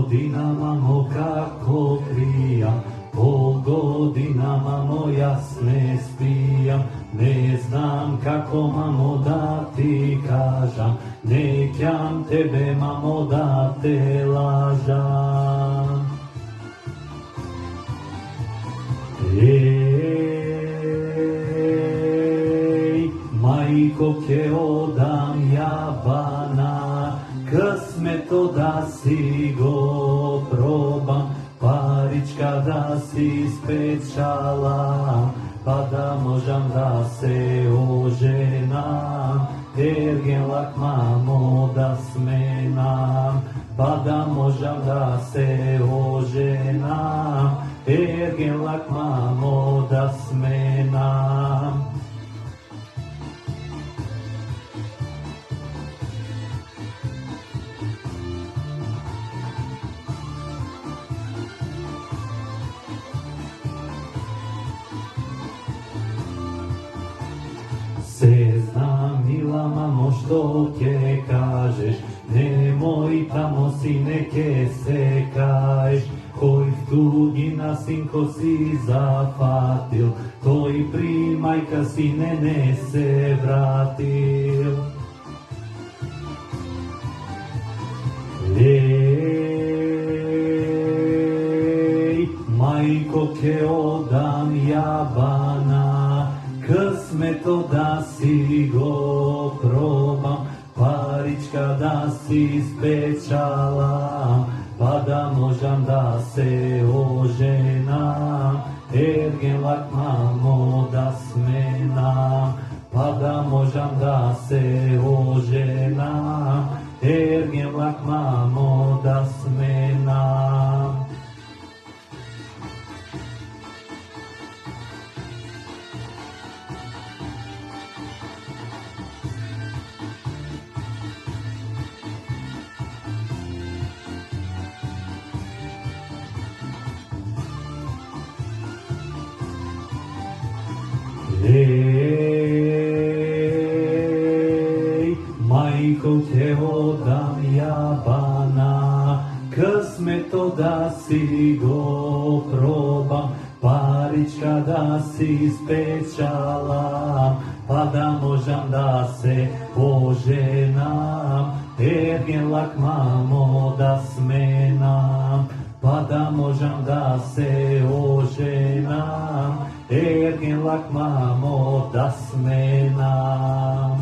godinama mo kako krijam, po godinama mo jasne spijam. Ne znam kako, mamo, da ti kažam, nekjam tebe, mamo, da te lažam. Ej, majko, ke odam jabana, късмето да си го пробам, паричка да си спечалам, па да можам да се оженам, ергелак, мамо, да сменам, па да можам да се оженам, ергелак, мамо, да сменам. Se znam, mila mamo, što će kažeš, nemoj tamo, sine, ke se kaješ, koj v tugina, sinko, si zafatil, toj primajka, sine, ne se vratil. Ej, majko, ke odam jabana, късмето да си го пробам, паричка да си спечалам, па да можам да се оженам, ергелак, мамо, да сменам, па да можам да се оженам, ергелак, мамо, да сменам. Ей, майко, те odam jabana, късмето да си го пробам, паричка да си спечалам, па да можам да се оженам, ергелак, мамо, да сменам, па да можам да се оженам, ергелак, мамо, да сменам.